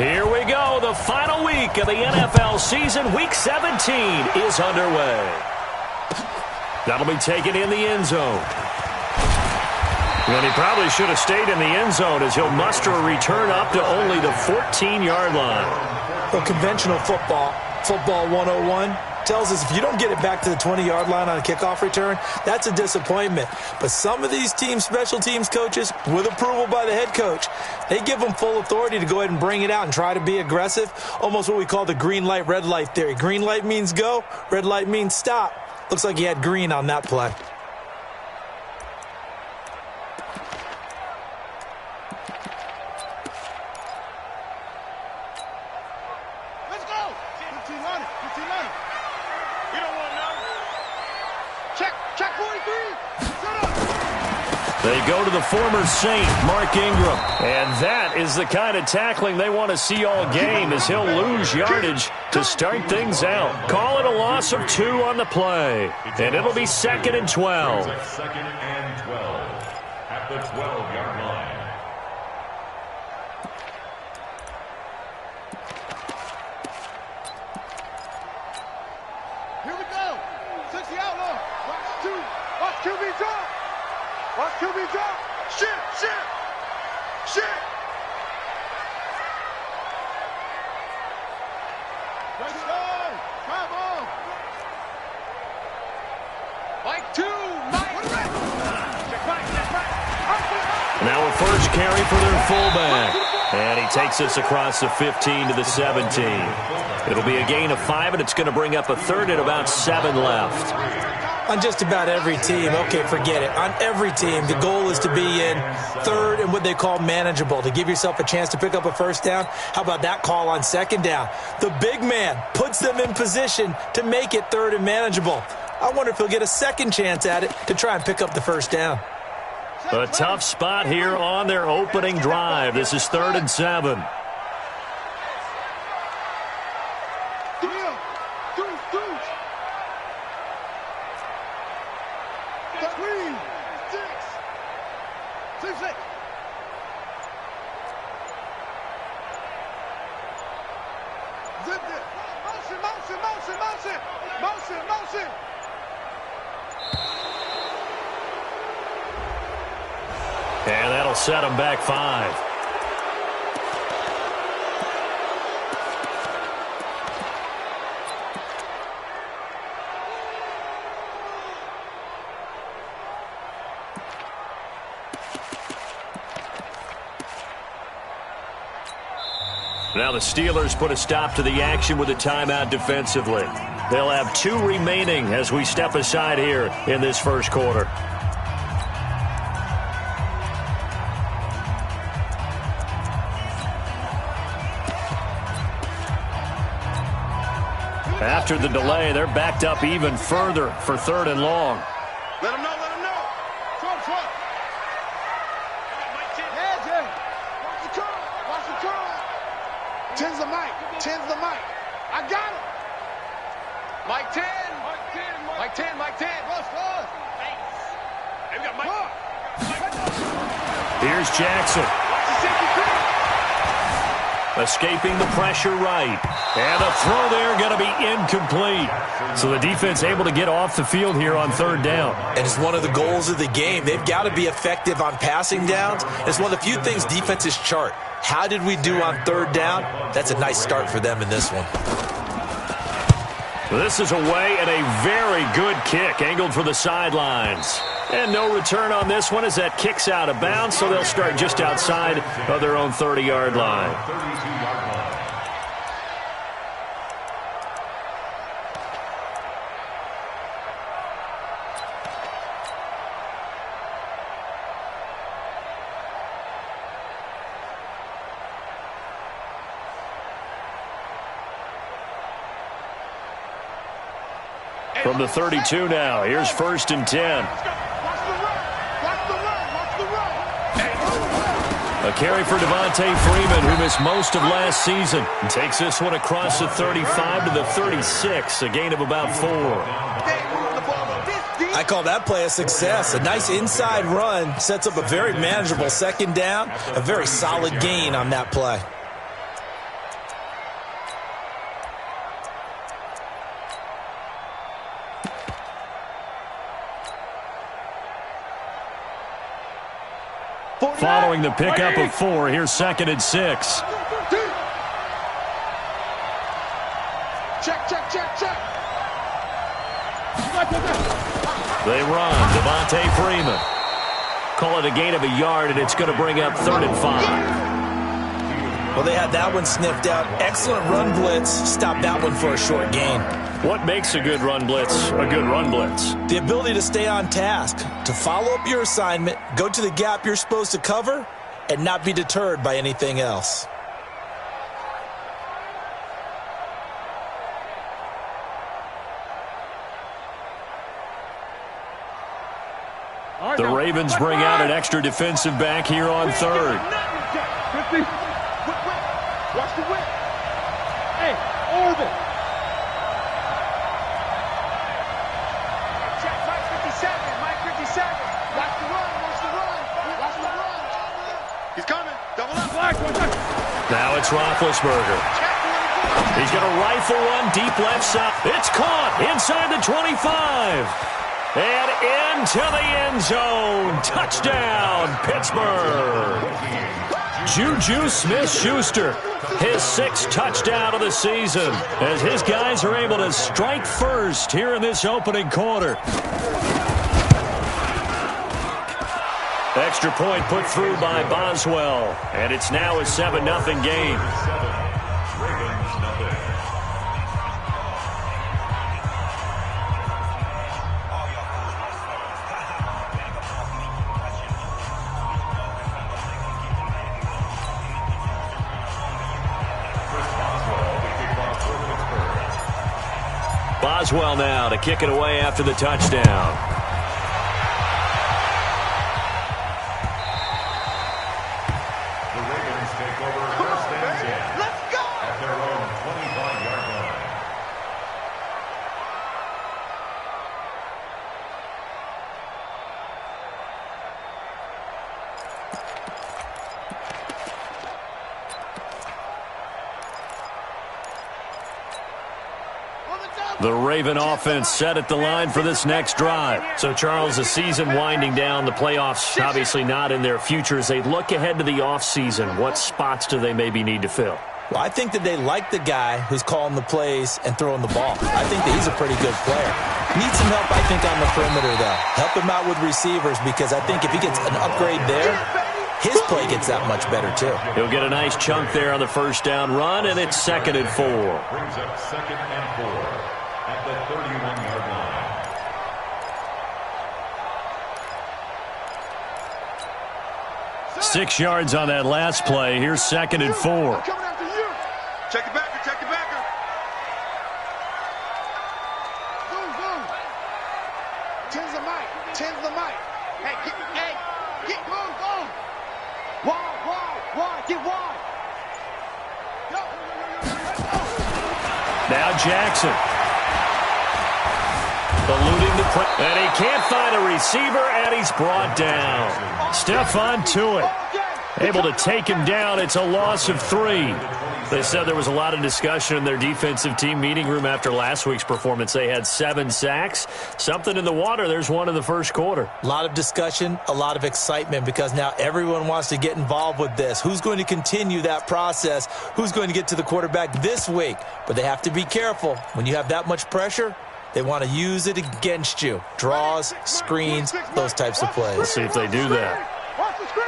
Here we go. The final week of the NFL season. Week 17 is underway. That'll be taken in the end zone. And he probably should have stayed in the end zone as he'll muster a return up to only the 14-yard line. Well, conventional football 101, tells us if you don't get it back to the 20-yard line on a kickoff return, that's a disappointment. But some of these special teams coaches, with approval by the head coach, they give them full authority to go ahead and bring it out and try to be aggressive, almost what we call the green light, red light theory. Green light means go, red light means stop. Looks like he had green on that play. They go to the former Saint, Mark Ingram. And that is the kind of tackling they want to see all game, as he'll lose yardage to start things out. Call it a loss of 2 on the play. And it'll be 2nd and 12. 2nd and 12 at the 12-yard line. Here we go. 60 outlaw. Watch 2. Watch QB drop. Watch QB drop. Shit. Let's go. Come on. Mike 2. Now a first carry for their fullback. And he takes us across the 15 to the 17. It'll be a gain of 5, and it's going to bring up a third and about 7 left. On just about every team, okay, forget it. On every team, the goal is to be in third and what they call manageable, to give yourself a chance to pick up a first down. How about that call on 2nd down? The big man puts them in position to make it third and manageable. I wonder if he'll get a second chance at it to try and pick up the first down. A tough spot here on their opening drive. This is 3rd and 7. Motion. And that'll set them back 5. Now the Steelers put a stop to the action with a timeout defensively. They'll have 2 remaining as we step aside here in this first quarter. After the delay, they're backed up even further for 3rd and long. Let him know. Trump. Watch the curl. Tens the mic. I got him. Mike 10. Rush. Hey, we got Mike. Here's Jackson. Escaping the pressure right. And the throw there going to be incomplete. So the defense able to get off the field here on 3rd down. And it's one of the goals of the game. They've got to be effective on passing downs. It's one of the few things defenses chart. How did we do on 3rd down? That's a nice start for them in this one. This is away and a very good kick angled for the sidelines. And no return on this one as that kicks out of bounds, so they'll start just outside of their own 30-yard line. 32-yard line. From the 32 now, here's 1st and 10. A carry for Devontae Freeman, who missed most of last season. Takes this one across the 35 to the 36, a gain of about 4. I call that play a success. A nice inside run sets up a very manageable 2nd down, a very solid gain on that play. Following the pickup of 4, here's 2nd and 6. Check. They run. Devontae Freeman. Call it a gain of a yard, and it's going to bring up 3rd and 5. Well, they had that one sniffed out. Excellent run blitz. Stop that one for a short gain. What makes a good run blitz a good run blitz? The ability to stay on task, to follow up your assignment, go to the gap you're supposed to cover, and not be deterred by anything else. The Ravens bring out an extra defensive back here on 3rd. Watch the whip. Hey, orbit. Check Mike 57. Watch the run. He's coming. Double up. Now it's Roethlisberger. He's going to rifle one deep left side. It's caught inside the 25. And into the end zone. Touchdown, Pittsburgh. Juju Smith-Schuster, his 6th touchdown of the season, as his guys are able to strike first here in this opening quarter. Extra point put through by Boswell, and it's now a 7-0 game. Boswell now to kick it away after the touchdown. The Ravens take over 1st and 10. Let's go. At their own 25-yard line. The Raven offense set at the line for this next drive. So, Charles, the season winding down, the playoffs obviously not in their future. As they look ahead to the offseason, what spots do they maybe need to fill? Well, I think that they like the guy who's calling the plays and throwing the ball. I think that he's a pretty good player. Needs some help, I think, on the perimeter, though. Help him out with receivers, because I think if he gets an upgrade there, his play gets that much better, too. He'll get a nice chunk there on the 1st down run, and it's 2nd and 4. Brings up 2nd and 4 at the 31-yard line. Six yards on that last play. Here's 2nd and 4. Coming after you. Check the backer. Zoom. Tens the mic. Hey, get move. Wide, get wide. Go. Now Jackson. Eluding the press. And he can't find a receiver, and he's brought down. Stephon Tuitt able to take him down. It's a loss of 3. They said there was a lot of discussion in their defensive team meeting room after last week's performance. They had 7 sacks. Something in the water. There's one in the first quarter. A lot of discussion, a lot of excitement, because now everyone wants to get involved with this. Who's going to continue that process? Who's going to get to the quarterback this week? But they have to be careful. When you have that much pressure, they want to use it against you. Draws, screens, those types of plays. Let's see if they do that. Watch the screen.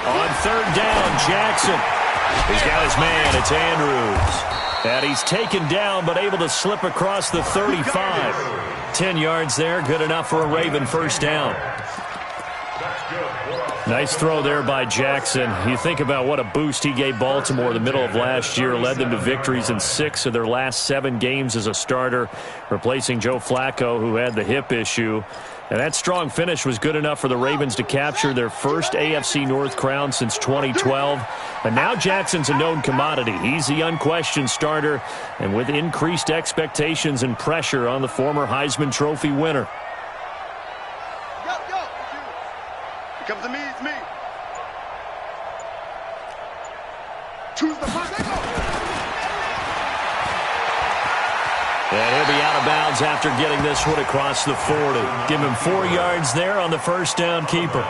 On 3rd down, Jackson. He's got his man. It's Andrews. And he's taken down, but able to slip across the 35. 10 yards there. Good enough for a Raven 1st down. Nice throw there by Jackson. You think about what a boost he gave Baltimore in the middle of last year, led them to victories in 6 of their last 7 games as a starter, replacing Joe Flacco, who had the hip issue. And that strong finish was good enough for the Ravens to capture their first AFC North crown since 2012. And now Jackson's a known commodity. He's the unquestioned starter, and with increased expectations and pressure on the former Heisman Trophy winner. Here comes the me, it's me. Choose the pass. And he'll be out of bounds after getting this one across the 40. Give him 4 yards there on the first down keeper.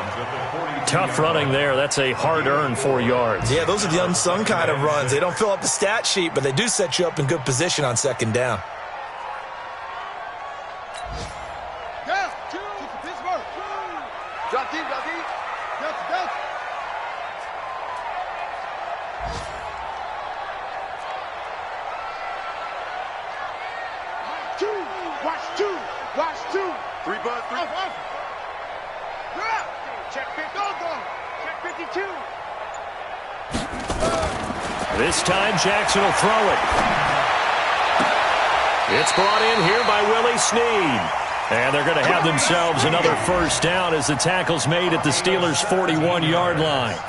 Tough running there. That's a hard-earned 4 yards. Yeah, those are the unsung kind of runs. They don't fill up the stat sheet, but they do set you up in good position on second down. Yeah, Pittsburgh. Drop deep, drop deep. Delta. Watch two. 3 bucks, 3. Yeah. Check 50. Check 52. This time, Jackson will throw it. It's brought in here by Willie Snead. And they're going to have themselves another first down as the tackle's made at the Steelers' 41-yard line.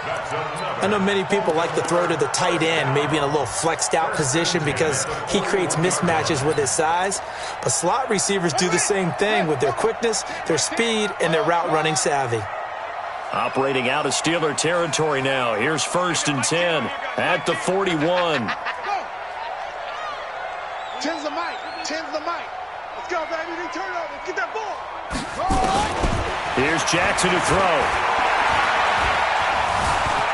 I know many people like to throw to the tight end, maybe in a little flexed out position because he creates mismatches with his size. But slot receivers do the same thing with their quickness, their speed, and their route running savvy. Operating out of Steeler territory now. Here's 1st and 10 at the 41. 10's the mic. 10's the mic. Let's go, baby. They turn over. Get that ball. Here's Jackson to throw.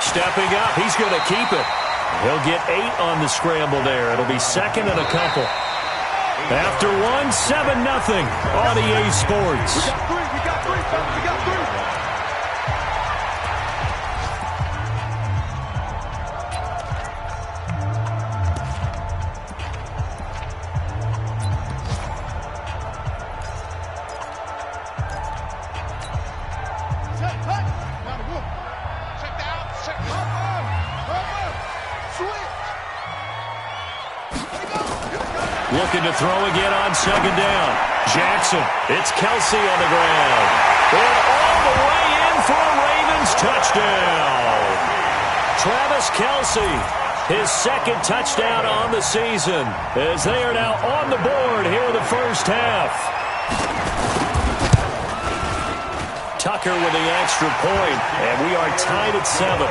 Stepping up, he's going to keep it. He'll get 8 on the scramble there. It'll be second and a couple. After 7-0 on EA Sports. We got 3, fellas. We got 3. Looking to throw again on second down. Jackson, it's Kelsey on the ground. And all the way in for a Ravens touchdown. Travis Kelsey, his second touchdown on the season, as they are now on the board here in the first half. Tucker with the extra point, and we are tied at 7.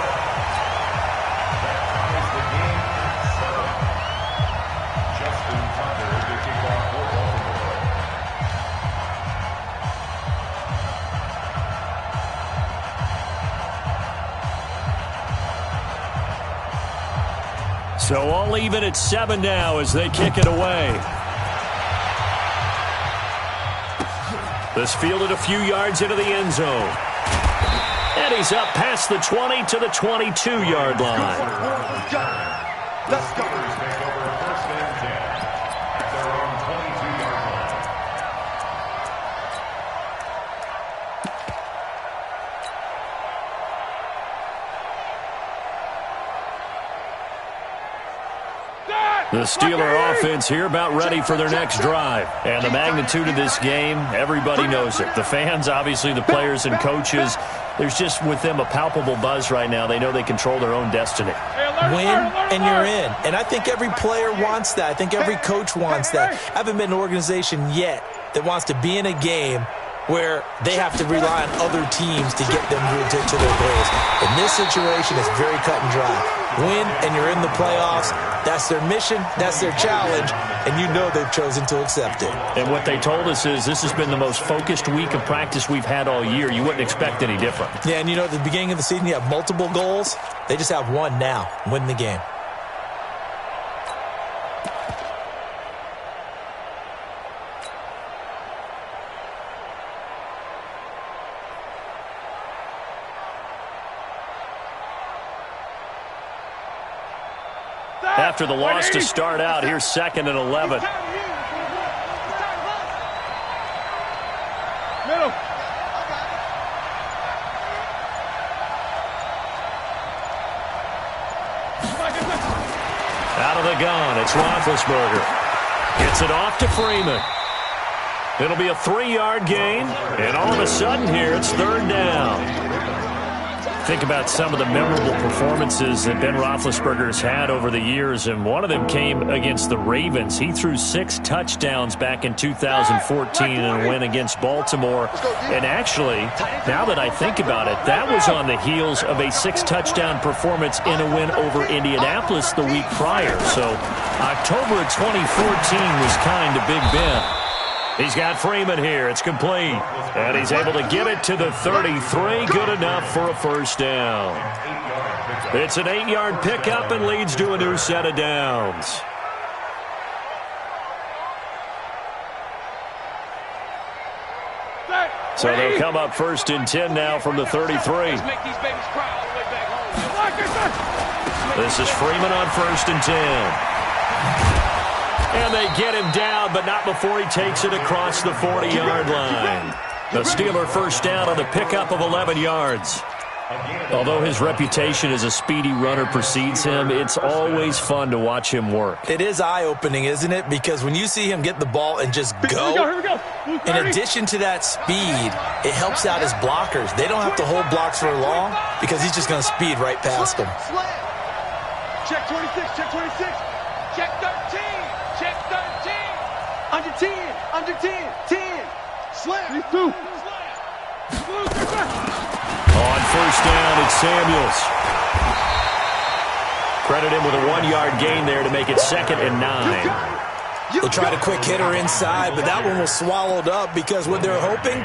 So all even at 7 now as they kick it away. This fielded a few yards into the end zone. And he's up past the 20 to the 22-yard line. Let's go. The Steeler offense here about ready for their next drive. And the magnitude of this game, everybody knows it. The fans, obviously the players and coaches, there's just with them a palpable buzz right now. They know they control their own destiny. Win and you're in. And I think every player wants that. I think every coach wants that. I haven't been an organization yet that wants to be in a game where they have to rely on other teams to get them to their goals. In this situation, it's very cut and dry. Win and you're in the playoffs. That's their mission. That's their challenge. And you know they've chosen to accept it. And what they told us is this has been the most focused week of practice we've had all year. You wouldn't expect any different. Yeah, and you know at the beginning of the season you have multiple goals. They just have one now. Win the game. After the loss to start out, here's 2nd and 11. Middle. Out of the gun, it's Roethlisberger. Gets it off to Freeman. It'll be a 3-yard gain, and all of a sudden here, it's 3rd down. think about some of the memorable performances that Ben Roethlisberger's had over the years, and one of them came against the Ravens. He threw 6 touchdowns back in 2014 in a win against Baltimore. And actually, now that I think about it, that was on the heels of a 6-touchdown performance in a win over Indianapolis the week prior. So October of 2014 was kind to Big Ben. He's got Freeman here. It's complete. And he's able to get it to the 33. Good enough for a first down. It's an 8-yard pickup and leads to a new set of downs. So they'll come up 1st and 10 now from the 33. This is Freeman on 1st and 10. And they get him down, but not before he takes it across the 40-yard line. The Steeler first down on the pickup of 11 yards. Although his reputation as a speedy runner precedes him, it's always fun to watch him work. It is eye-opening, isn't it? Because when you see him get the ball and just go, in addition to that speed, it helps out his blockers. They don't have to hold blocks for long because he's just going to speed right past them. Check 26, check 26, check 13. Check 13. Under 10. Under 10. 10. Slam. He's 2. On first down, it's Samuels. Credit him with a 1-yard gain there to make it 2nd and 9. They tried a quick hitter inside, but that one was swallowed up because what they're hoping,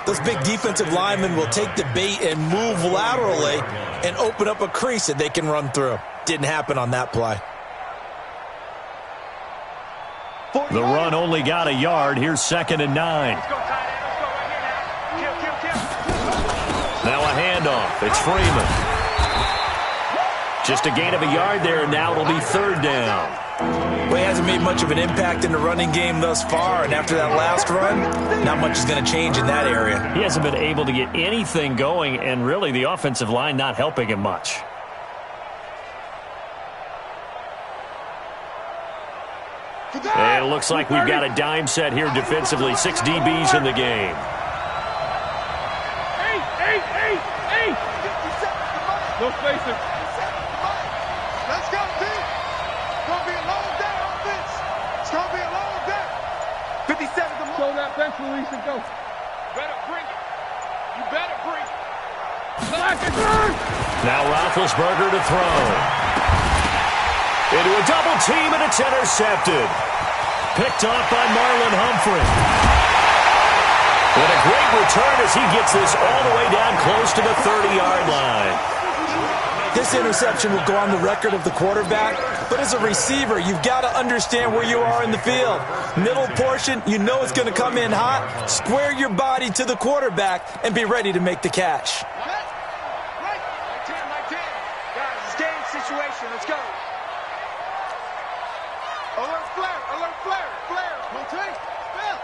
those big defensive linemen will take the bait and move laterally and open up a crease that they can run through. Didn't happen on that play. The run only got a yard. Here's 2nd and 9. Now a handoff. It's Freeman. Just a gain of a yard there, and now it'll be 3rd down. Well, he hasn't made much of an impact in the running game thus far, and after that last run, not much is going to change in that area. He hasn't been able to get anything going, and really the offensive line not helping him much. And it looks like we've got a dime set here defensively. 6 DBs in the game. 8. No spacing. Let's go, team. It's going to be a long day on offense. It's going to be a long day. 57 to show that bench release and go. You better bring it. You better bring it. Now Roethlisberger to throw. Into a double team, and it's intercepted. Picked off by Marlon Humphrey. What a great return as he gets this all the way down close to the 30-yard line. This interception will go on the record of the quarterback, but as a receiver, you've got to understand where you are in the field. Middle portion, you know it's going to come in hot. Square your body to the quarterback and be ready to make the catch. Right. Like 10. Guys, it's game situation. Let's go. Alert flare. Rotate. Spell.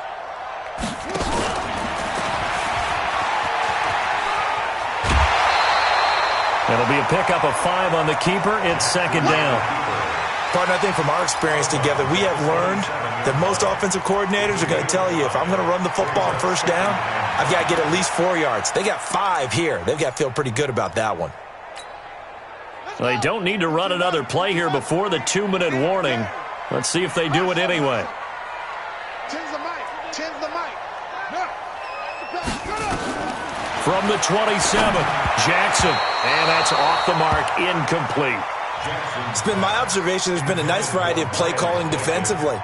It'll be a pickup of 5 on the keeper. It's 2nd down. Partner, I think from our experience together, we have learned that most offensive coordinators are going to tell you, if I'm going to run the football on first down, I've got to get at least 4 yards. They got 5 here. They've got to feel pretty good about that one. Well, they don't need to run another play here before the 2-minute warning. Let's see if they do it anyway. From the 27, Jackson. And that's off the mark, incomplete. It's been my observation there's been a nice variety of play calling defensively.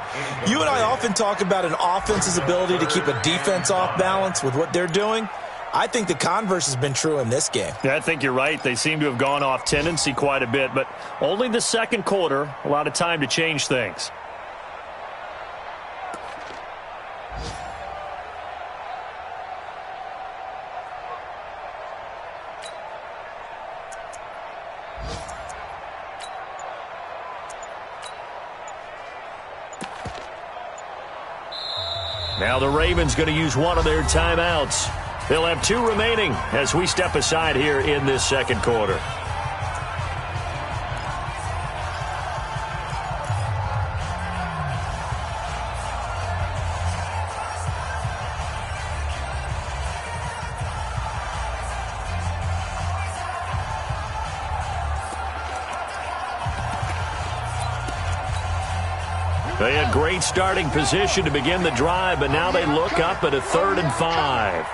You and I often talk about an offense's ability to keep a defense off balance with what they're doing. I think the converse has been true in this game. Yeah, I think you're right. They seem to have gone off tendency quite a bit, but only the 2nd quarter, a lot of time to change things. Now the Ravens going to use one of their timeouts. They'll have 2 remaining as we step aside here in this 2nd quarter. They had great starting position to begin the drive, but now they look up at a 3rd and 5.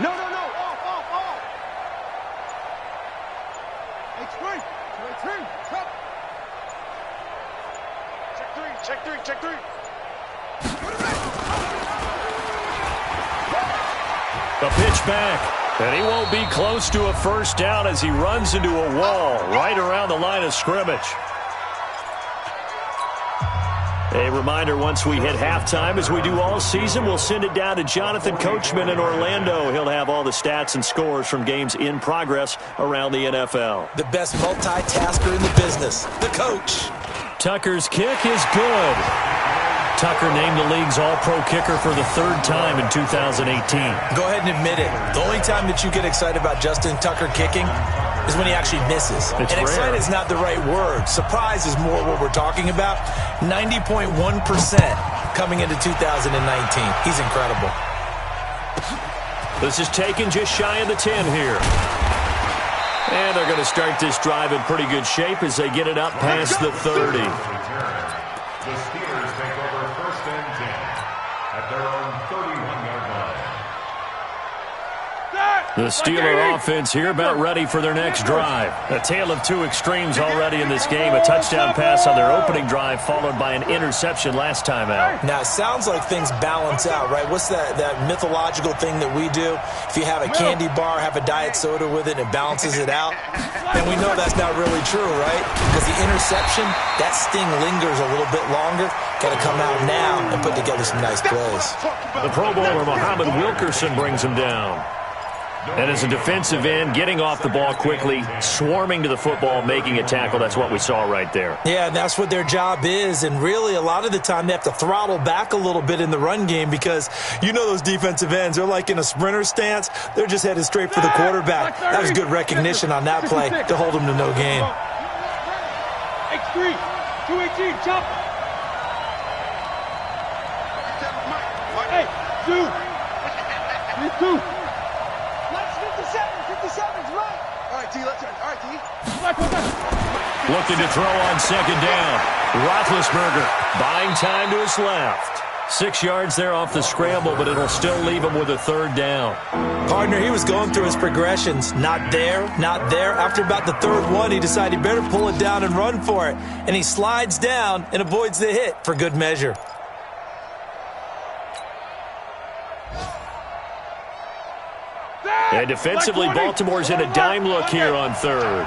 No. Off. H3. Check three. A pitch back, and he won't be close to a first down as he runs into a wall right around the line of scrimmage. A reminder, once we hit halftime, as we do all season, we'll send it down to Jonathan Coachman in Orlando. He'll have all the stats and scores from games in progress around the NFL. The best multitasker in the business, the coach. Tucker's kick is good. Tucker named the league's all-pro kicker for the 3rd time in 2018. Go ahead and admit it. The only time that you get excited about Justin Tucker kicking is when he actually misses. It's and excited is not the right word. Surprise is more what we're talking about. 90.1% coming into 2019. He's incredible. This is taken just shy of the 10 here. And they're going to start this drive in pretty good shape as they get it up past the 30. The Steelers take over 1st and 10 at their own 31-yard line. The Steeler offense here about ready for their next drive. A tale of two extremes already in this game. A touchdown pass on their opening drive followed by an interception last time out. Now, it sounds like things balance out, right? What's that mythological thing that we do? If you have a candy bar, have a diet soda with it, and it balances it out. And we know that's not really true, right? Because the interception, that sting lingers a little bit longer. Got to come out now and put together some nice plays. The Pro Bowler Muhammad Wilkerson brings him down. And as a defensive end, getting off the ball quickly, swarming to the football, making a tackle, that's what we saw right there. Yeah, and that's what their job is. And really, a lot of the time, they have to throttle back a little bit in the run game because you know those defensive ends, they're like in a sprinter stance. They're just headed straight for the quarterback. That was good recognition on that play to hold them to no gain. X3, 218, jump. Hey, 2. 2. 57's right. All right, T, let's all right, T. Looking to throw on 2nd down. Roethlisberger buying time to his left. 6 yards there off the scramble, but it'll still leave him with a 3rd down. Partner, he was going through his progressions. Not there. After about the 3rd one, he decided he better pull it down and run for it. And he slides down and avoids the hit for good measure. And defensively, Baltimore's in a dime look here on 3rd.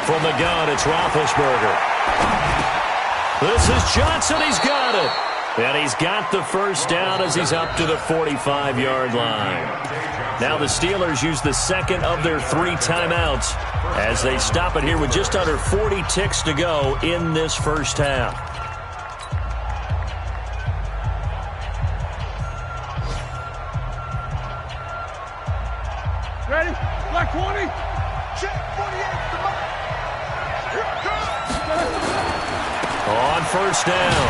From the gun, it's Roethlisberger. This is Johnson. He's got it. And he's got the 1st down as he's up to the 45-yard line. Now the Steelers use the 2nd of their 3 timeouts as they stop it here with just under 40 ticks to go in this first half. Ready? Black 20. Check 48 to Mike. On 1st down,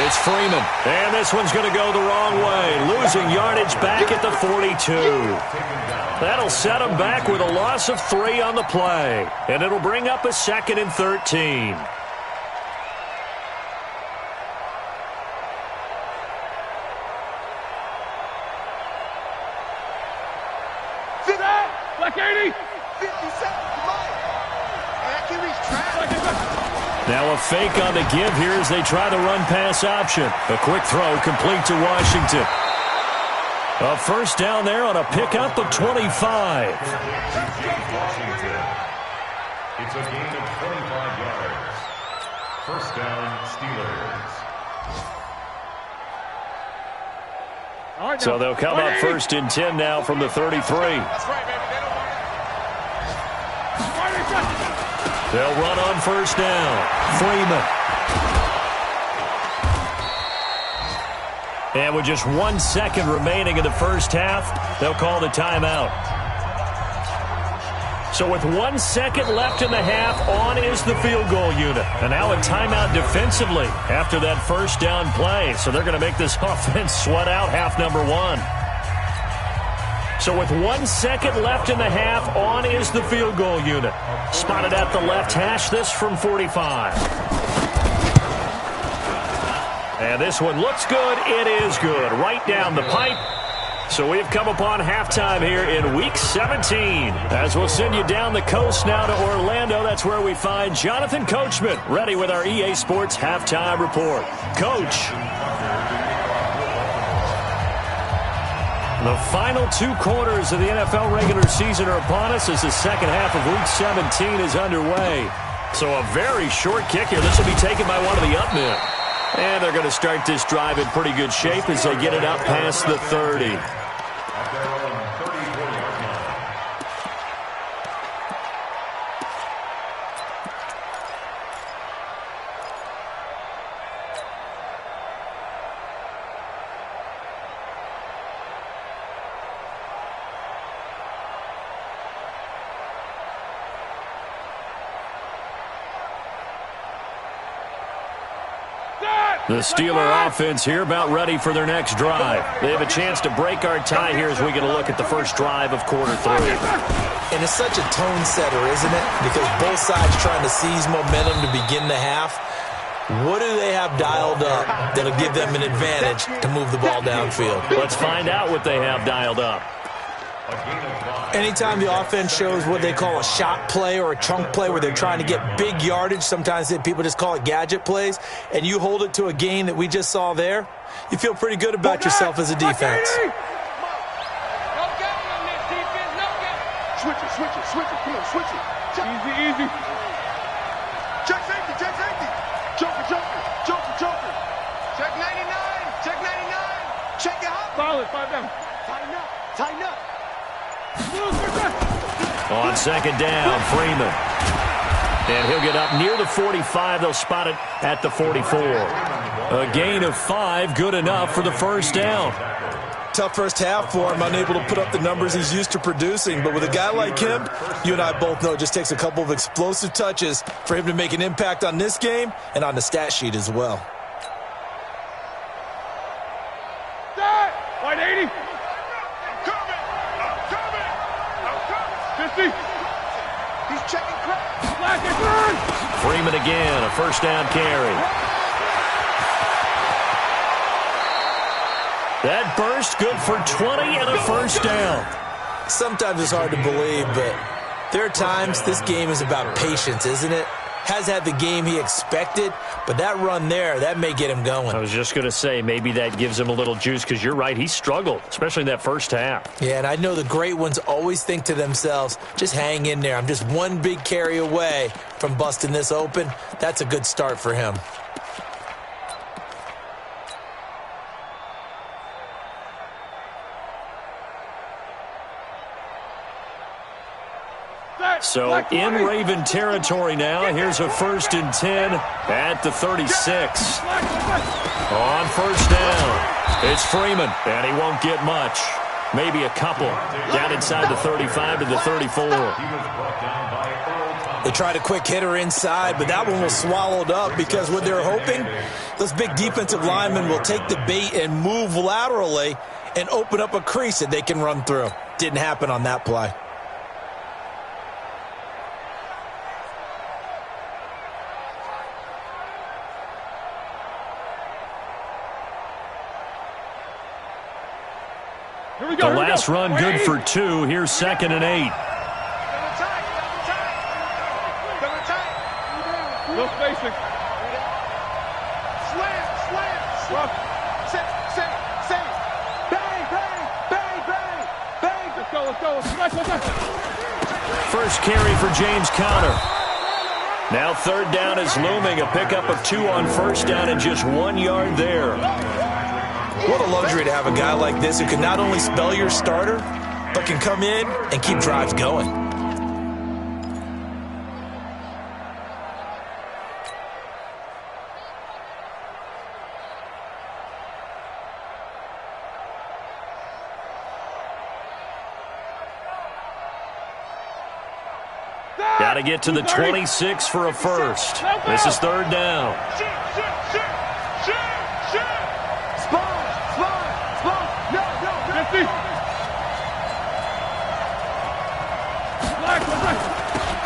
it's Freeman. And this one's going to go the wrong way. Losing yardage back at the 42. That'll set him back with a loss of 3 on the play. And it'll bring up a 2nd and 13. Black 80. 57 Now a fake on the give here as they try the run-pass option. A quick throw complete to Washington. A 1st down there on a pickup of 25. Washington. It's a gain of 25 yards. 1st down, Steelers. So they'll come up 1st and 10 now from the 33. That's right, baby. They'll run on 1st down. Freeman. And with just 1 second remaining in the first half, they'll call the timeout. So with 1 second left in the half, on is the field goal unit. And now a timeout defensively after that first down play. So they're going to make this offense sweat out half number one. So with 1 second left in the half, on is the field goal unit. Spotted at the left hash, this from 45. And this one looks good. It is good. Right down the pipe. So we've come upon halftime here in Week 17. As we'll send you down the coast now to Orlando, that's where we find Jonathan Coachman, ready with our EA Sports Halftime Report. Coach. The final 2 quarters of the NFL regular season are upon us as the second half of Week 17 is underway. So a very short kick here. This will be taken by one of the up men. And they're going to start this drive in pretty good shape as they get it up past the 30. The Steeler offense here about ready for their next drive. They have a chance to break our tie here as we get a look at the first drive of quarter 3. And it's such a tone setter, isn't it? Because both sides trying to seize momentum to begin the half. What do they have dialed up that'll give them an advantage to move the ball downfield? Let's find out what they have dialed up. Anytime the offense shows what they call a shot play or a chunk play where they're trying to get big yardage, sometimes people just call it gadget plays, and you hold it to a gain that we just saw there, you feel pretty good about yourself as a defense. Switch it, come on, switch it. Easy. Check safety. Joker. Check 99. Check it out. Solid, 5 down. Tighten up. On second down, Freeman. And he'll get up near the 45. They'll spot it at the 44. A gain of 5, good enough for the first down. Tough first half for him, unable to put up the numbers he's used to producing. But with a guy like him, you and I both know it just takes a couple of explosive touches for him to make an impact on this game and on the stat sheet as well. Wide 80. He's checking crowd. Freeman again, a first down carry. That burst good for 20 and a first down. Sometimes it's hard to believe, but there are times this game is about patience, isn't it? Has had the game he expected, but that run there, that may get him going. I was just going to say, maybe that gives him a little juice because you're right, he struggled, especially in that first half. Yeah, and I know the great ones always think to themselves, just hang in there. I'm just one big carry away from busting this open. That's a good start for him. So in Raven territory now, here's a 1st and 10 at the 36. On first down, it's Freeman, and he won't get much. Maybe a couple. Down inside the 35 to the 34. They tried a quick hitter inside, but that one was swallowed up because what they're hoping, those big defensive linemen will take the bait and move laterally and open up a crease that they can run through. Didn't happen on that play. The last run good for 2. Here's 2nd and 8. No spacing. Slam. Sit. Bang. Let's go. First carry for James Conner. Now 3rd down is looming. A pickup of 2 on first down and just 1 yard there. What a luxury to have a guy like this who can not only spell your starter, but can come in and keep drives going. Got to get to the 26 for a first. This is third down.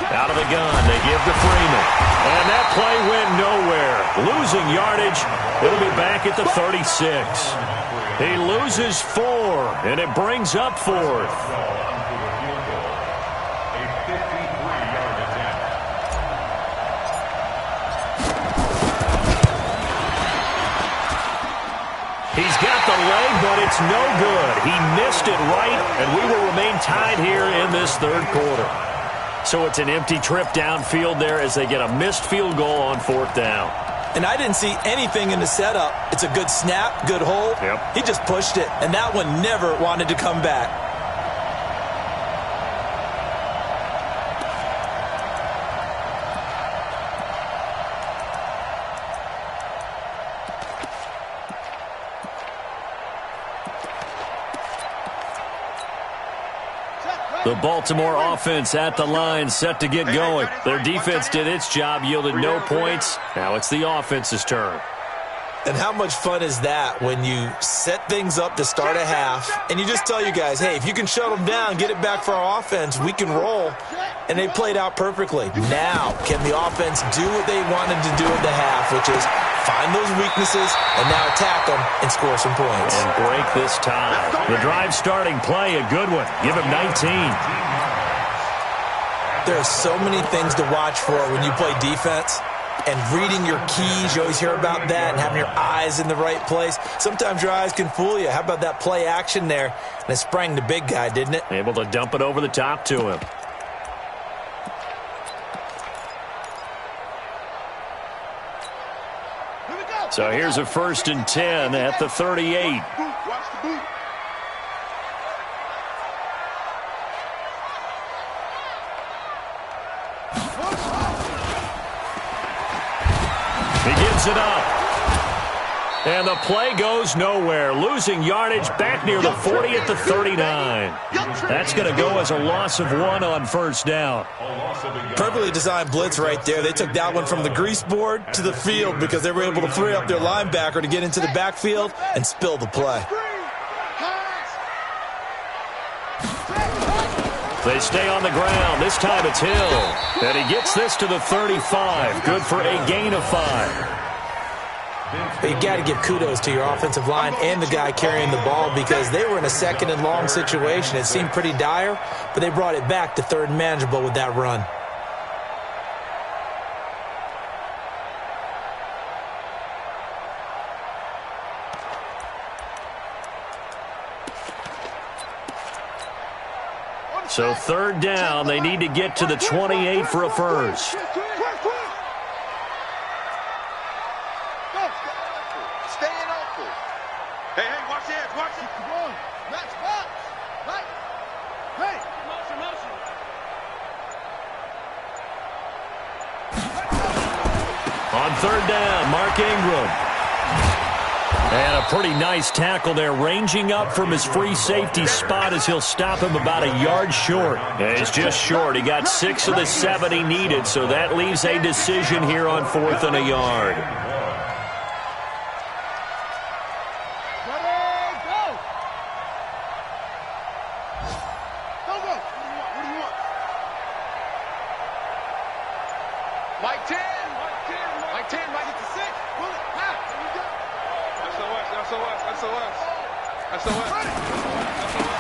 Out of the gun, they give to Freeman. And that play went nowhere. Losing yardage, it'll be back at the 36. He loses 4, and it brings up 4th. He's got the leg, but it's no good. He missed it right, and we will remain tied here in this third quarter. So it's an empty trip downfield there as they get a missed field goal on 4th down. And I didn't see anything in the setup. It's a good snap, good hold. Yep. He just pushed it, and that one never wanted to come back. The Baltimore offense at the line, set to get going. Their defense did its job, yielded no points. Now it's the offense's turn. And how much fun is that when you set things up to start a half, and you just tell you guys, hey, if you can shut them down, get it back for our offense, we can roll. And they played out perfectly. Now, can the offense do what they wanted to do at the half, which is find those weaknesses and now attack them and score some points. And break this tie. The drive starting play, a good one. Give him 19. There are so many things to watch for when you play defense. And reading your keys, you always hear about that, and having your eyes in the right place. Sometimes your eyes can fool you. How about that play action there? And it sprang the big guy, didn't it? Able to dump it over the top to him. So here's a 1st and 10 at the 38. He gives it up. And the play goes nowhere. Losing yardage back near the 40 at the 39. That's going to go as a loss of 1 on 1st down. Perfectly designed blitz right there. They took that one from the grease board to the field because they were able to free up their linebacker to get into the backfield and spill the play. They stay on the ground. This time it's Hill. And he gets this to the 35. Good for a gain of 5. But you got to give kudos to your offensive line and the guy carrying the ball because they were in a 2nd and long situation. It seemed pretty dire, but they brought it back to 3rd and manageable with that run. So 3rd down, they need to get to the 28 for a first. On 3rd down, Mark Ingram. And a pretty nice tackle there, ranging up from his free safety spot as he'll stop him about a yard short. And he's just short. He got 6 of the 7 he needed, so that leaves a decision here on 4th and a yard.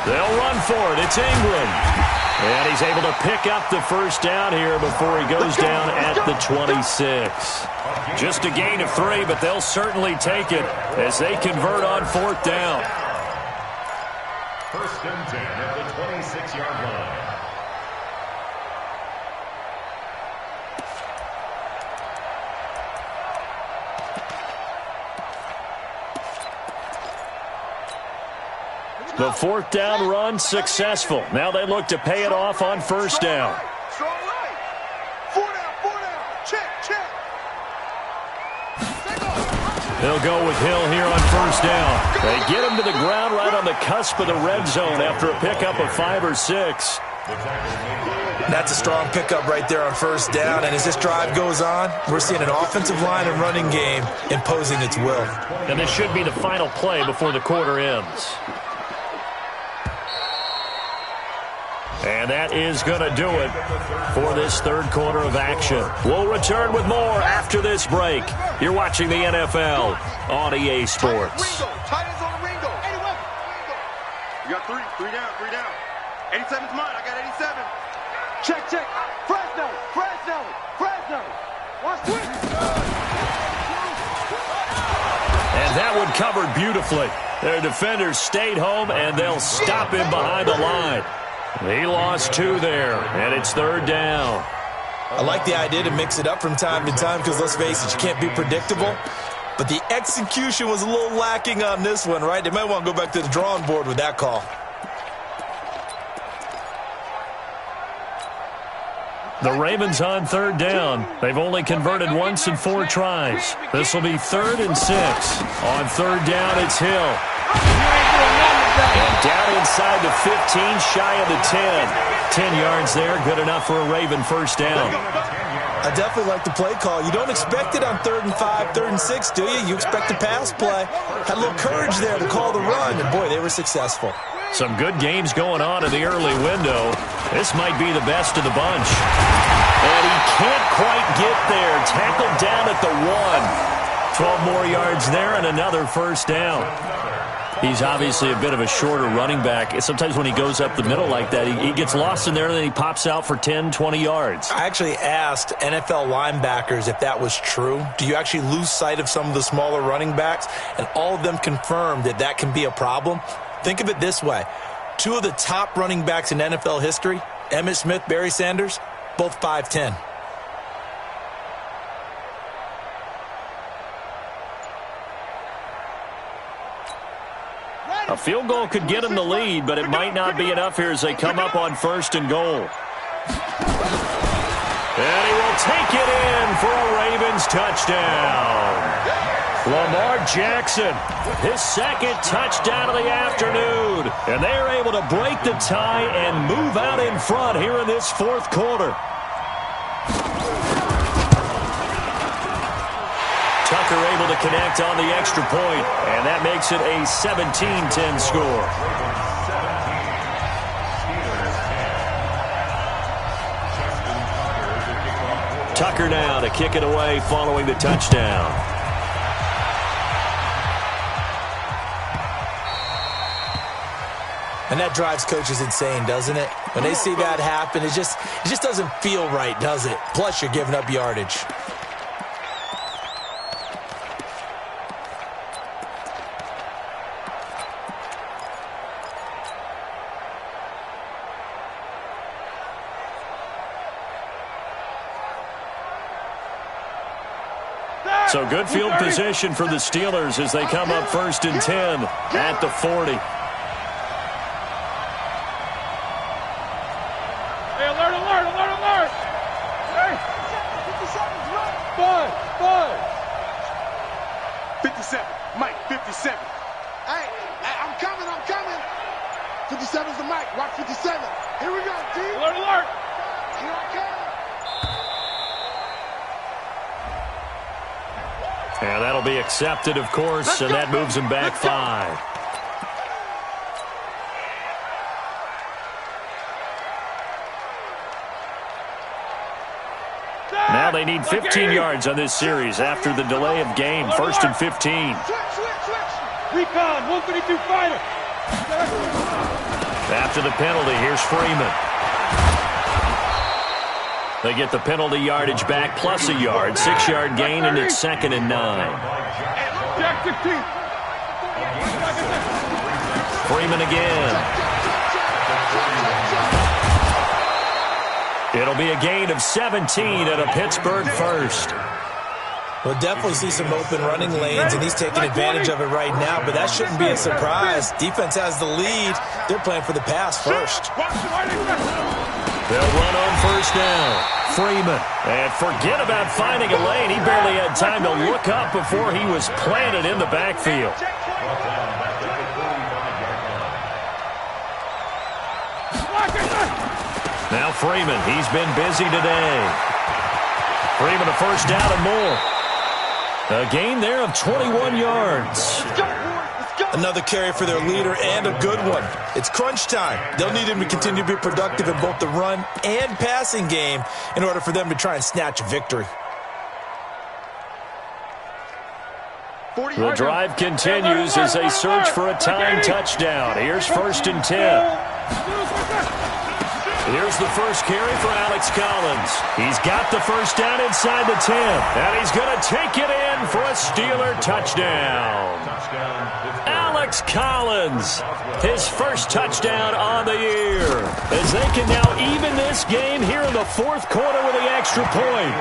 They'll run for it. It's Ingram. And he's able to pick up the 1st down here before he goes down at the 26. Just a gain of 3, but they'll certainly take it as they convert on 4th down. 1st and 10 at the 26-yard line. The 4th down run successful. Now they look to pay it off on 1st down. Strong right. 4 down. Check. They'll go with Hill here on 1st down. They get him to the ground right on the cusp of the red zone after a pickup of 5 or 6. That's a strong pickup right there on first down. And as this drive goes on, we're seeing an offensive line and running game imposing its will. And this should be the final play before the quarter ends. And that is going to do it for this third quarter of action. We'll return with more after this break. You're watching the NFL on EA Sports. Titans on the Ringo. You got three down. 87's mine. I got 87. Check. Fresno. Watch quick. And that one covered beautifully. Their defenders stayed home, and they'll stop him behind the line. He lost 2 there, and it's third down. I like the idea to mix it up from time to time because, let's face it, you can't be predictable. But the execution was a little lacking on this one, right? They might want to go back to the drawing board with that call. The Ravens on third down. They've only converted once in 4 tries. This will be 3rd and 6. On third down, it's Hill. And down inside the 15, shy of the 10. 10 yards there, good enough for a Raven first down. I definitely like the play call. You don't expect it on 3rd and 5, 3rd and 6, do you? You expect a pass play. Had a little courage there to call the run, and boy, they were successful. Some good games going on in the early window. This might be the best of the bunch. And he can't quite get there. Tackled down at the 1. 12 more yards there and another first down. He's obviously a bit of a shorter running back. Sometimes when he goes up the middle like that, he gets lost in there and then he pops out for 10, 20 yards. I actually asked NFL linebackers if that was true. Do you actually lose sight of some of the smaller running backs? And all of them confirmed that that can be a problem. Think of it this way. 2 of the top running backs in NFL history, Emmitt Smith, Barry Sanders, both 5'10". A field goal could get him the lead, but it might not be enough here as they come up on 1st and goal. And he will take it in for a Ravens touchdown. Lamar Jackson, his 2nd touchdown of the afternoon. And they are able to break the tie and move out in front here in this 4th quarter. Tucker able to connect on the extra point, and that makes it a 17-10 score. Tucker now to kick it away following the touchdown. And that drives coaches insane, doesn't it? When they see that happen, it just doesn't feel right, does it? Plus, you're giving up yardage. So good field position for the Steelers as they come up 1st and 10 at the 40. Hey, alert! Hey! 57. Mike, 57. Hey, I'm coming. 57's the mic. Watch 57. Here we go, T. Alert! Here I come. And that'll be accepted, of course, and that moves him back 5. Now they need 15 yards on this series after the delay of game. 1st and 15. Recon, 152 fighter. After the penalty, here's Freeman. They get the penalty yardage back plus a yard. 6-yard gain, and it's 2nd and 9. Jack 16. Freeman again. It'll be a gain of 17 and a Pittsburgh first. We'll definitely see some open running lanes, and he's taking advantage of it right now, but that shouldn't be a surprise. Defense has the lead. They're playing for the pass first. They'll run on 1st down. Freeman. And forget about finding a lane. He barely had time to look up before he was planted in the backfield. Now Freeman, he's been busy today. Freeman a first down and more. A gain there of 21 yards. Another carry for their leader and a good one. It's crunch time. They'll need him to continue to be productive in both the run and passing game in order for them to try and snatch a victory. The drive continues as they search for a tying touchdown. Here's 1st and 10. Here's the first carry for Alex Collins. He's got the first down inside the 10. And he's going to take it in for a Steeler touchdown. Alex Collins, his first touchdown on the year. As they can now even this game here in the 4th quarter with the extra point.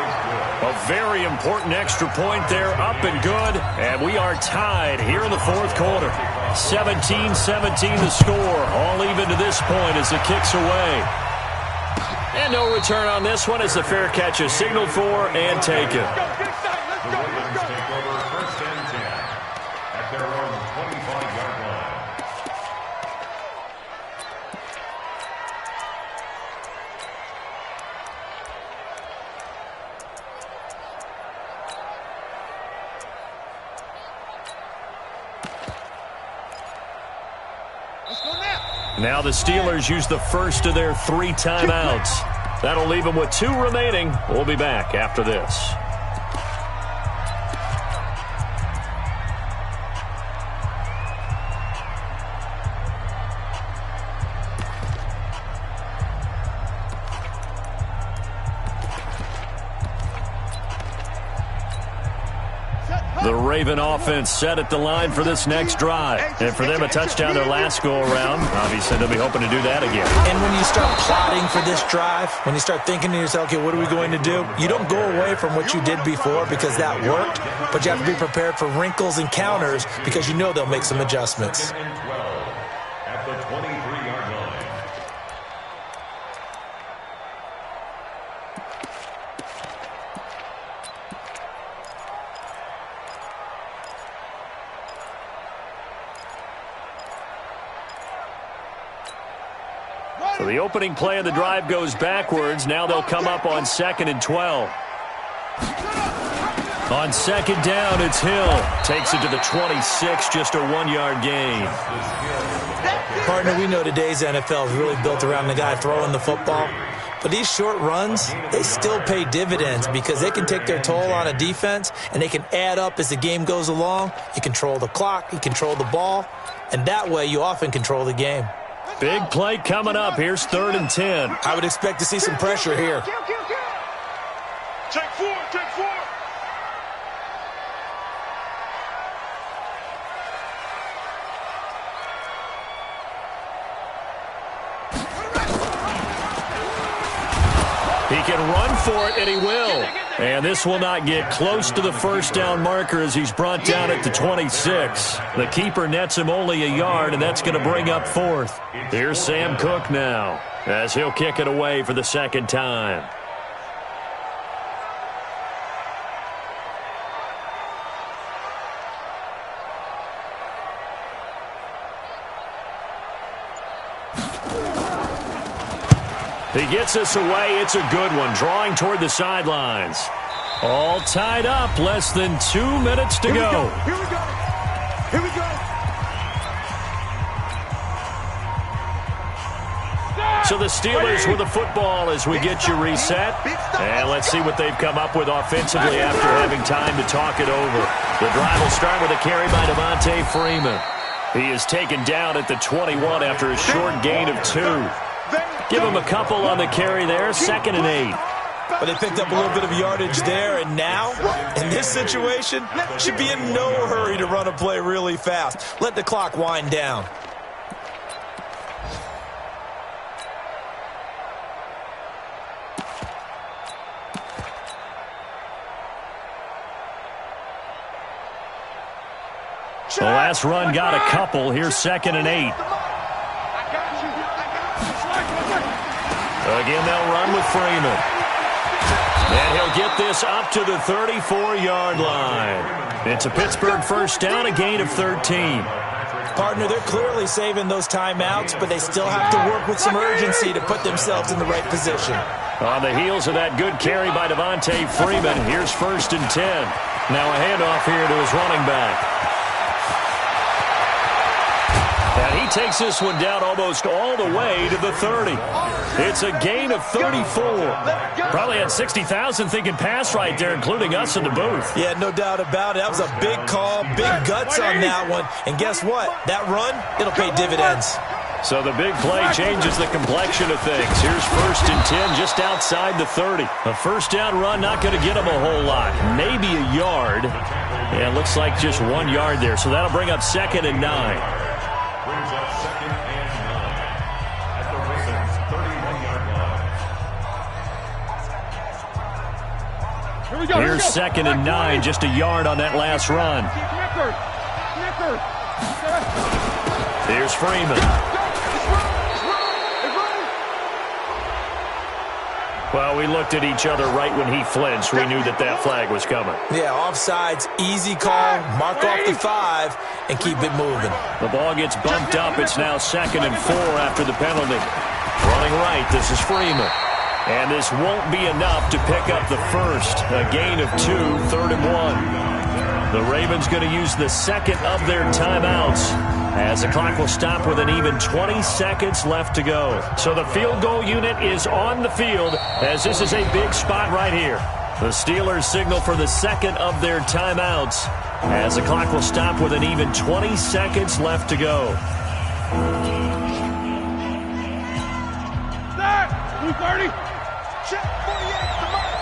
A very important extra point there, up and good. And we are tied here in the 4th quarter. 17-17 the score. All even to this point as the kick's away. And no return on this one as the fair catch is signaled for and taken. Now the Steelers use the first of their 3 timeouts. That'll leave them with 2 remaining. We'll be back after this. The Raven offense set at the line for this next drive. And for them, a touchdown their last go-around. Obviously, they'll be hoping to do that again. And when you start plotting for this drive, when you start thinking to yourself, okay, what are we going to do? You don't go away from what you did before because that worked, but you have to be prepared for wrinkles and counters because you know they'll make some adjustments. At the 23-yard line. So the opening play of the drive goes backwards. Now they'll come up on 2nd and 12. On 2nd down, it's Hill. Takes it to the 26, just a 1-yard gain. Partner, we know today's NFL is really built around the guy throwing the football. But these short runs, they still pay dividends because they can take their toll on a defense and they can add up as the game goes along. You control the clock, you control the ball, and that way you often control the game. Big play coming up. Here's 3rd and 10. I would expect to see some pressure here. Check 4, check 4. He can run for it, and he will. And this will not get close to the first down marker as he's brought down at the 26. The keeper nets him only a yard, and that's going to bring up 4th. Here's Sam Cook now as he'll kick it away for the 2nd time. He gets us away. It's a good one. Drawing toward the sidelines. All tied up. Less than 2 minutes to go. Here we go. Here we go. So the Steelers with the football as we get you reset. And let's see what they've come up with offensively after having time to talk it over. The drive will start with a carry by Devontae Freeman. He is taken down at the 21 after a short gain of 2. Give him a couple on the carry there, 2nd and 8. But they picked up a little bit of yardage there, and now, in this situation, should be in no hurry to run a play really fast. Let the clock wind down. The last run got a couple. Here's 2nd and 8. Again, they'll run with Freeman. And he'll get this up to the 34-yard line. It's a Pittsburgh first down, a gain of 13. Partner, they're clearly saving those timeouts, but they still have to work with some urgency to put themselves in the right position. On the heels of that good carry by Devontae Freeman, here's 1st and 10. Now a handoff here to his running back. And he takes this one down almost all the way to the 30. It's a gain of 34. Probably had 60,000 thinking pass right there, including us in the booth. Yeah, no doubt about it. That was a big call, big guts on that one. And guess what? That run, it'll pay dividends. So the big play changes the complexion of things. Here's 1st and 10 just outside the 30. A first down run, not going to get him a whole lot. Maybe a yard. Yeah, it looks like just 1 yard there. So that'll bring up 2nd and 9. Brings up 2nd and 9 at the Ravens' 31-yard line. Here we go. Here's 2nd and 9, just a yard on that last run. Here's Freeman. Well, we looked at each other right when he flinched. We knew that that flag was coming. Yeah, offsides, easy call, mark off the 5, and keep it moving. The ball gets bumped up. It's now 2nd and 4 after the penalty. Running right, this is Freeman. And this won't be enough to pick up the first. A gain of 2, 3rd and 1. The Ravens going to use the second of their timeouts as the clock will stop with an even 20 seconds left to go. So the field goal unit is on the field as this is a big spot right here. The Steelers signal for the second of their timeouts as the clock will stop with an even 20 seconds left to go. Start! 230. Check 48, come on.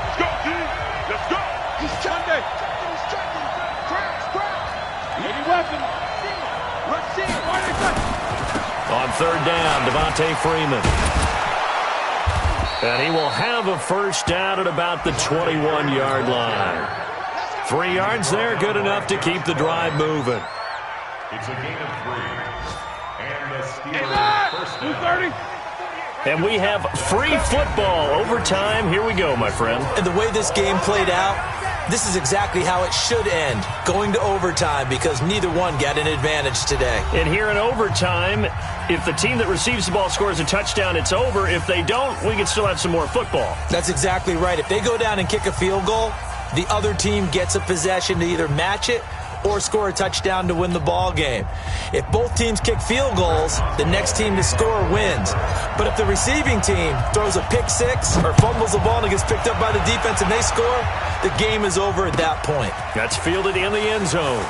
Let's go, team. Let's go. He's checking. He's checking. Crouch. 80 weapons. Let's see it. On 3rd down, Devontae Freeman. And he will have a first down at about the 21-yard line. 3 yards there, good enough to keep the drive moving. It's a gain of 3. And the Steelers' first down. 230. And we have free football overtime. Here we go, my friend. And the way this game played out, this is exactly how it should end, going to overtime, because neither one got an advantage today. And here in overtime, if the team that receives the ball scores a touchdown, it's over. If they don't, we can still have some more football. That's exactly right. If they go down and kick a field goal, the other team gets a possession to either match it or score a touchdown to win the ball game. If both teams kick field goals, the next team to score wins. But if the receiving team throws a pick six or fumbles the ball and it gets picked up by the defense and they score, the game is over at that point. That's fielded in the end zone.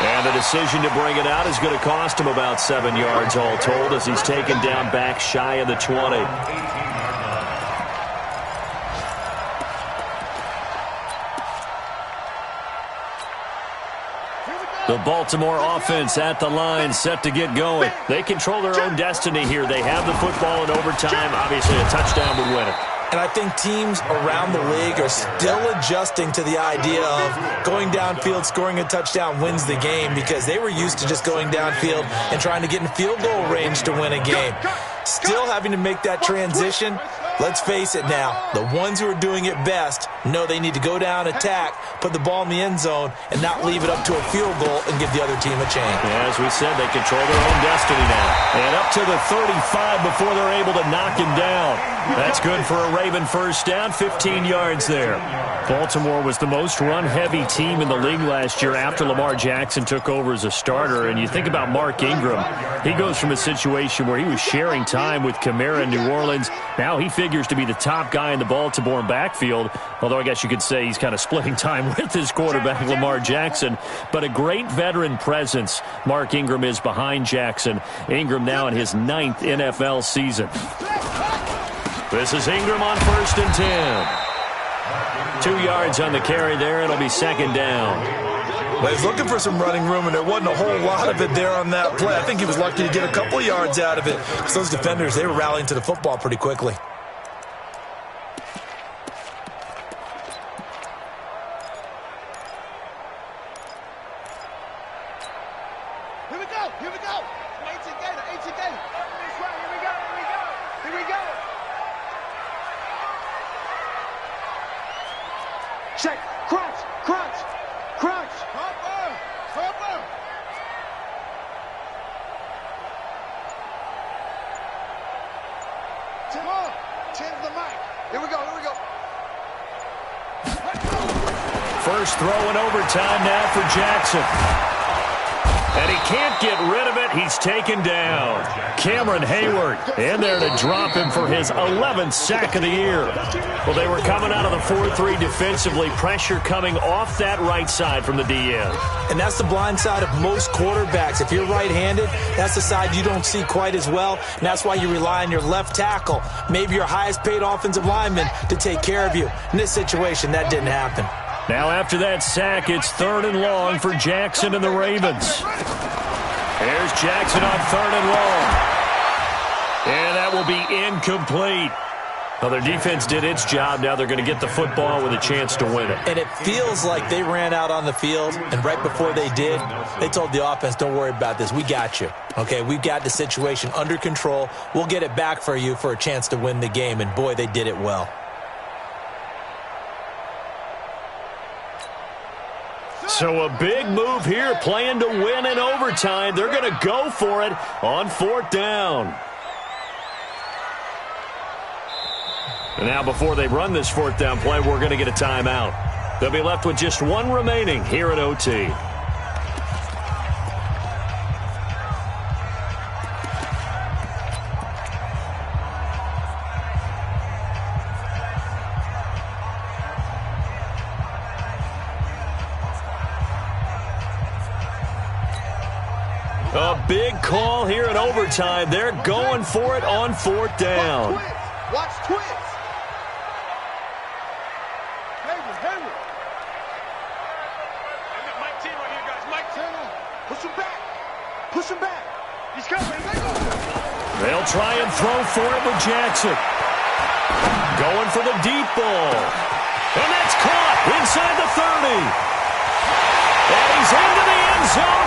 And the decision to bring it out is going to cost him about 7 yards all told as he's taken down back shy of the 20. The Baltimore offense at the line, set to get going. They control their own destiny here. They have the football in overtime. Obviously, a touchdown would win it. And I think teams around the league are still adjusting to the idea of going downfield, scoring a touchdown wins the game, because they were used to just going downfield and trying to get in field goal range to win a game. Still having to make that transition. Let's face it now, the ones who are doing it best know they need to go down, attack, put the ball in the end zone, and not leave it up to a field goal and give the other team a chance. Yeah, as we said, they control their own destiny now. And up to the 35 before they're able to knock him down. That's good for a Raven first down, 15 yards there. Baltimore was the most run-heavy team in the league last year after Lamar Jackson took over as a starter. And you think about Mark Ingram, he goes from a situation where he was sharing time with Kamara in New Orleans. Now he figures to be the top guy in the Baltimore backfield, although I guess you could say he's kind of splitting time with his quarterback, Lamar Jackson. But a great veteran presence Mark Ingram is behind Jackson. Ingram now in his 9th NFL season. This is Ingram on 1st and 10. 2 yards on the carry there. It'll be second down. Well, he's looking for some running room, and there wasn't a whole lot of it there on that play. I think he was lucky to get a couple yards out of it, because those defenders, they were rallying to the football pretty quickly. Here we go. Here we go. 18 gainer. 18 gainer. This way. Here we go. Here we go. Here we go. Check. Crunch. Crunch. Crunch. Come on. 10 to the mic. Here we go. First throw in overtime now for Jackson. And he can't get rid of it. He's taken down. Cameron Hayward in there to drop him for his 11th sack of the year. Well, they were coming out of the 4-3 defensively. Pressure coming off that right side from the DN. And that's the blind side of most quarterbacks. If you're right-handed, that's the side you don't see quite as well. And that's why you rely on your left tackle, maybe your highest-paid offensive lineman, to take care of you. In this situation, that didn't happen. Now after that sack, it's 3rd and long for Jackson and the Ravens. There's Jackson on 3rd and long. And that will be incomplete. Well, their defense did its job. Now they're going to get the football with a chance to win it. And it feels like they ran out on the field, and right before they did, they told the offense, don't worry about this. We got you. Okay, we've got the situation under control. We'll get it back for you for a chance to win the game. And, boy, they did it well. So a big move here, playing to win in overtime. They're going to go for it on 4th down. And now before they run this 4th down play, we're going to get a timeout. They'll be left with just one remaining here at OT. A big call here in overtime. They're going for it on 4th down. Watch twins. Hayward. I got Mike 10 right here, guys. Mike 10. Push him back. He's coming. They'll try and throw for it with Jackson. Going for the deep ball. And that's caught inside the 30. And he's into the end zone